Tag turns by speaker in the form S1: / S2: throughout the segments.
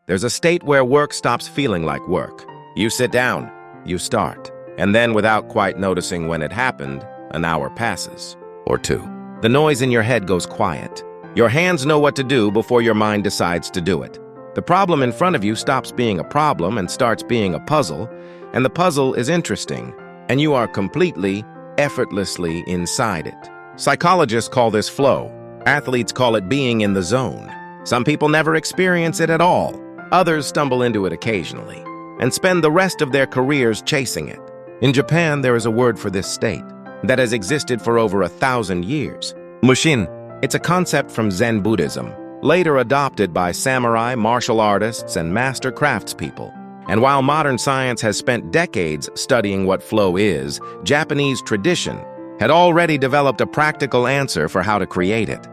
S1: There's a state where work stops feeling like work. You sit down, you start, and then without quite noticing when it happened, an hour passes, or two. The noise in your head goes quiet. Your hands know what to do before your mind decides to do it. The problem in front of you stops being a problem and starts being a puzzle, and the puzzle is interesting, and you are completely, effortlessly inside it. Psychologists call this flow. Athletes call it being in the zone. Some people never experience it at all. Others stumble into it occasionally and spend the rest of their careers chasing it. In Japan, there is a word for this state that has existed for over 1,000 years. Mushin. It's a concept from Zen Buddhism, later adopted by samurai, martial artists, and master craftspeople. And while modern science has spent decades studying what flow is, Japanese tradition had already developed a practical answer for how to create it.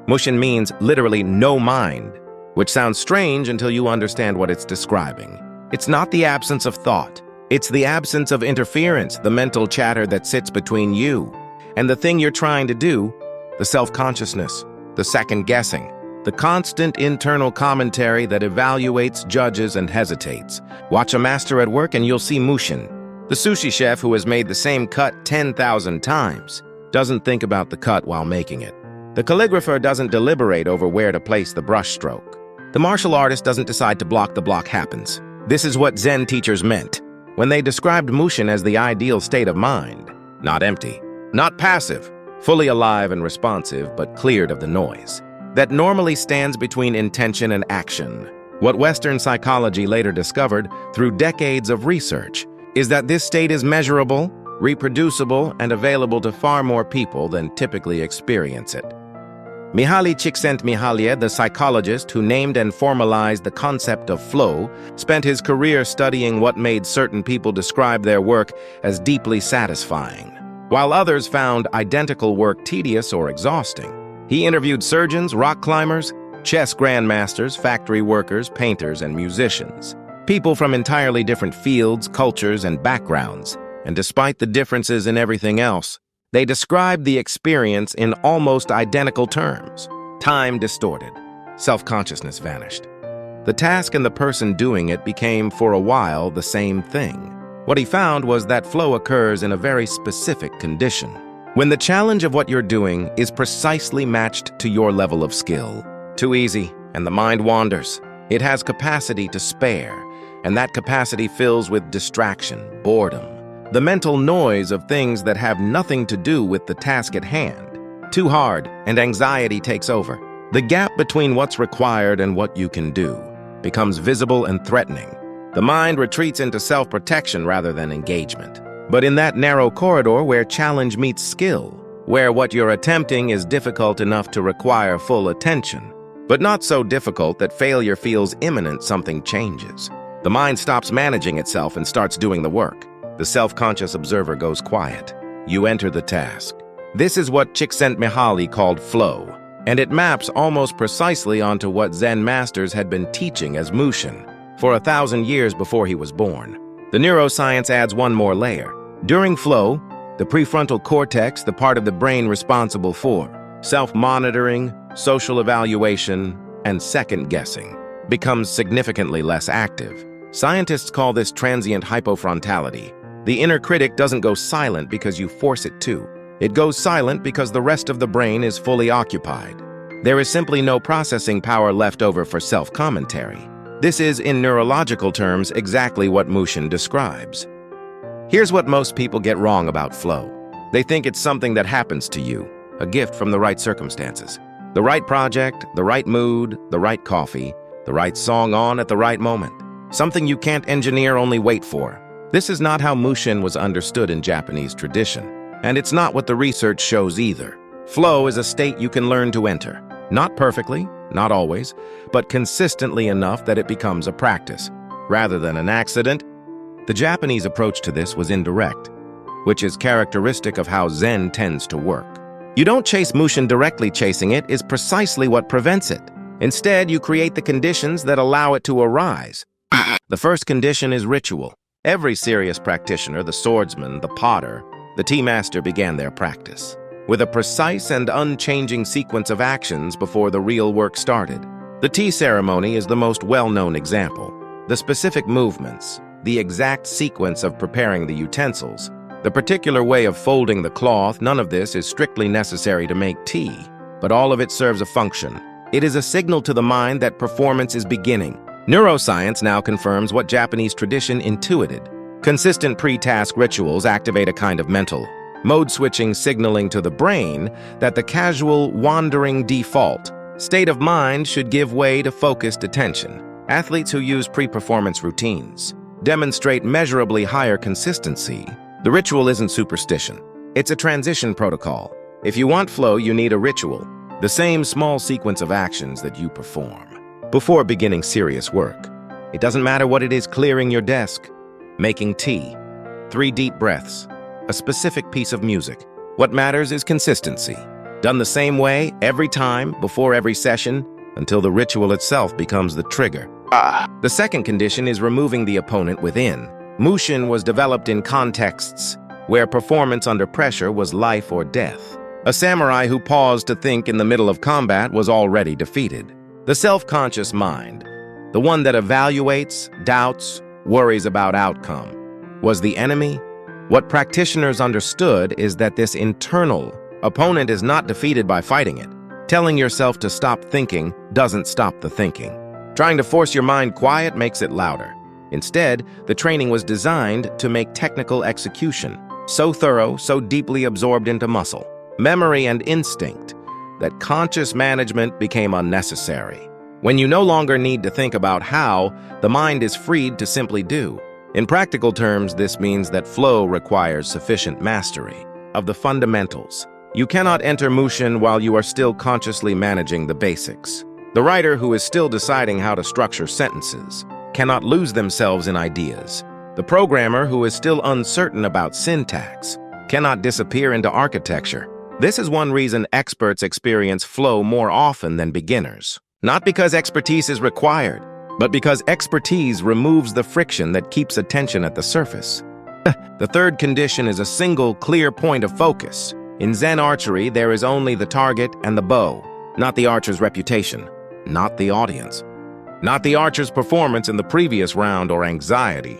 S1: Mushin means literally no mind, which sounds strange until you understand what it's describing. It's not the absence of thought. It's the absence of interference, the mental chatter that sits between you and the thing you're trying to do, the self-consciousness, the second-guessing, the constant internal commentary that evaluates, judges, and hesitates. Watch a master at work and you'll see Mushin. The sushi chef who has made the same cut 10,000 times doesn't think about the cut while making it. The calligrapher doesn't deliberate over where to place the brush stroke. The martial artist doesn't decide to block, the block happens. This is what Zen teachers meant when they described Mushin as the ideal state of mind. Not empty, not passive, fully alive and responsive, but cleared of the noise that normally stands between intention and action. What Western psychology later discovered through decades of research is that this state is measurable, reproducible, and available to far more people than typically experience it. Mihaly Csikszentmihalyi, the psychologist who named and formalized the concept of flow, spent his career studying what made certain people describe their work as deeply satisfying, while others found identical work tedious or exhausting. He interviewed surgeons, rock climbers, chess grandmasters, factory workers, painters, and musicians. People from entirely different fields, cultures, and backgrounds. And despite the differences in everything else, they described the experience in almost identical terms. Time distorted. Self-consciousness vanished. The task and the person doing it became, for a while, the same thing. What he found was that flow occurs in a very specific condition, when the challenge of what you're doing is precisely matched to your level of skill. Too easy, and the mind wanders. It has capacity to spare, and that capacity fills with distraction, boredom, the mental noise of things that have nothing to do with the task at hand. Too hard, and anxiety takes over. The gap between what's required and what you can do becomes visible and threatening. The mind retreats into self-protection rather than engagement. But in that narrow corridor where challenge meets skill, where what you're attempting is difficult enough to require full attention, but not so difficult that failure feels imminent, something changes. The mind stops managing itself and starts doing the work. The self-conscious observer goes quiet. You enter the task. This is what Csikszentmihalyi called flow, and it maps almost precisely onto what Zen masters had been teaching as Mushin for 1,000 years before he was born. The neuroscience adds one more layer. During flow, the prefrontal cortex, the part of the brain responsible for self-monitoring, social evaluation, and second-guessing, becomes significantly less active. Scientists call this transient hypofrontality. The inner critic doesn't go silent because you force it to. It goes silent because the rest of the brain is fully occupied. There is simply no processing power left over for self-commentary. This is, in neurological terms, exactly what Mushin describes. Here's what most people get wrong about flow. They think it's something that happens to you, a gift from the right circumstances. The right project, the right mood, the right coffee, the right song on at the right moment. Something you can't engineer, only wait for. This is not how Mushin was understood in Japanese tradition, and it's not what the research shows either. Flow is a state you can learn to enter. Not perfectly, not always, but consistently enough that it becomes a practice, rather than an accident. The Japanese approach to this was indirect, which is characteristic of how Zen tends to work. You don't chase Mushin directly. Chasing it is precisely what prevents it. Instead, you create the conditions that allow it to arise. The first condition is ritual. Every serious practitioner, the swordsman, the potter, the tea master, began their practice with a precise and unchanging sequence of actions before the real work started. The tea ceremony is the most well-known example. The specific movements, the exact sequence of preparing the utensils, the particular way of folding the cloth, none of this is strictly necessary to make tea, but all of it serves a function. It is a signal to the mind that performance is beginning. Neuroscience now confirms what Japanese tradition intuited. Consistent pre-task rituals activate a kind of mental mode switching, signaling to the brain that the casual, wandering default state of mind should give way to focused attention. Athletes who use pre-performance routines demonstrate measurably higher consistency. The ritual isn't superstition. It's a transition protocol. If you want flow, you need a ritual, the same small sequence of actions that you perform before beginning serious work. It doesn't matter what it is: clearing your desk, making tea, 3 deep breaths, a specific piece of music. What matters is consistency, done the same way every time, before every session, until the ritual itself becomes the trigger. The second condition is removing the opponent within. Mushin was developed in contexts where performance under pressure was life or death. A samurai who paused to think in the middle of combat was already defeated. The self-conscious mind, the one that evaluates, doubts, worries about outcome, was the enemy. What practitioners understood is that this internal opponent is not defeated by fighting it. Telling yourself to stop thinking doesn't stop the thinking. Trying to force your mind quiet makes it louder. Instead, the training was designed to make technical execution so thorough, so deeply absorbed into muscle, memory, and instinct that conscious management became unnecessary. When you no longer need to think about how, the mind is freed to simply do. In practical terms, this means that flow requires sufficient mastery of the fundamentals. You cannot enter Mushin while you are still consciously managing the basics. The writer who is still deciding how to structure sentences cannot lose themselves in ideas. The programmer who is still uncertain about syntax cannot disappear into architecture. This is one reason experts experience flow more often than beginners. Not because expertise is required, but because expertise removes the friction that keeps attention at the surface. The third condition is a single, clear point of focus. In Zen archery, there is only the target and the bow, not the archer's reputation, not the audience, not the archer's performance in the previous round or anxiety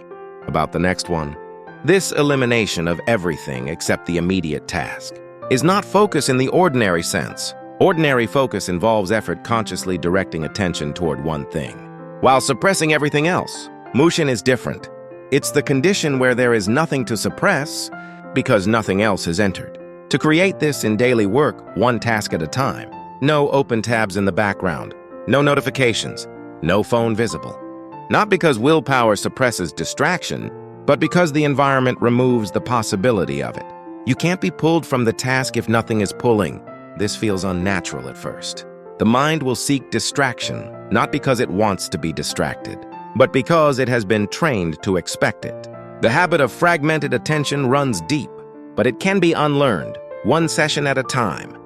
S1: about the next one. This elimination of everything except the immediate task is not focus in the ordinary sense. Ordinary focus involves effort consciously directing attention toward one thing, while suppressing everything else. Mushin is different. It's the condition where there is nothing to suppress because nothing else has entered. To create this in daily work, one task at a time. No open tabs in the background, no notifications, no phone visible. Not because willpower suppresses distraction, but because the environment removes the possibility of it. You can't be pulled from the task if nothing is pulling. This feels unnatural at first. The mind will seek distraction, not because it wants to be distracted, but because it has been trained to expect it. The habit of fragmented attention runs deep, but it can be unlearned, one session at a time.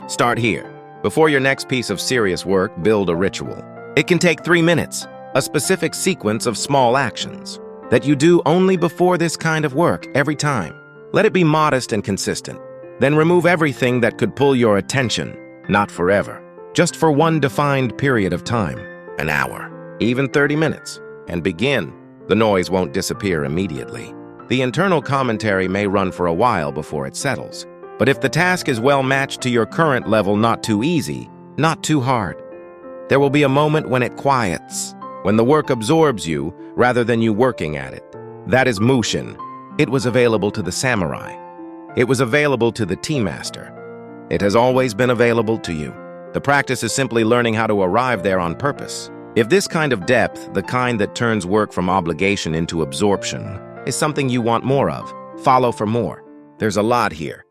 S1: Start here. Before your next piece of serious work, build a ritual. It can take 3 minutes, a specific sequence of small actions that you do only before this kind of work every time. Let it be modest and consistent. Then remove everything that could pull your attention, not forever, just for one defined period of time, an hour, even 30 minutes, and begin. The noise won't disappear immediately. The internal commentary may run for a while before it settles. But if the task is well matched to your current level, not too easy, not too hard, there will be a moment when it quiets, when the work absorbs you rather than you working at it. That is Mushin. It was available to the samurai. It was available to the tea master. It has always been available to you. The practice is simply learning how to arrive there on purpose. If this kind of depth, the kind that turns work from obligation into absorption, is something you want more of, follow for more. There's a lot here.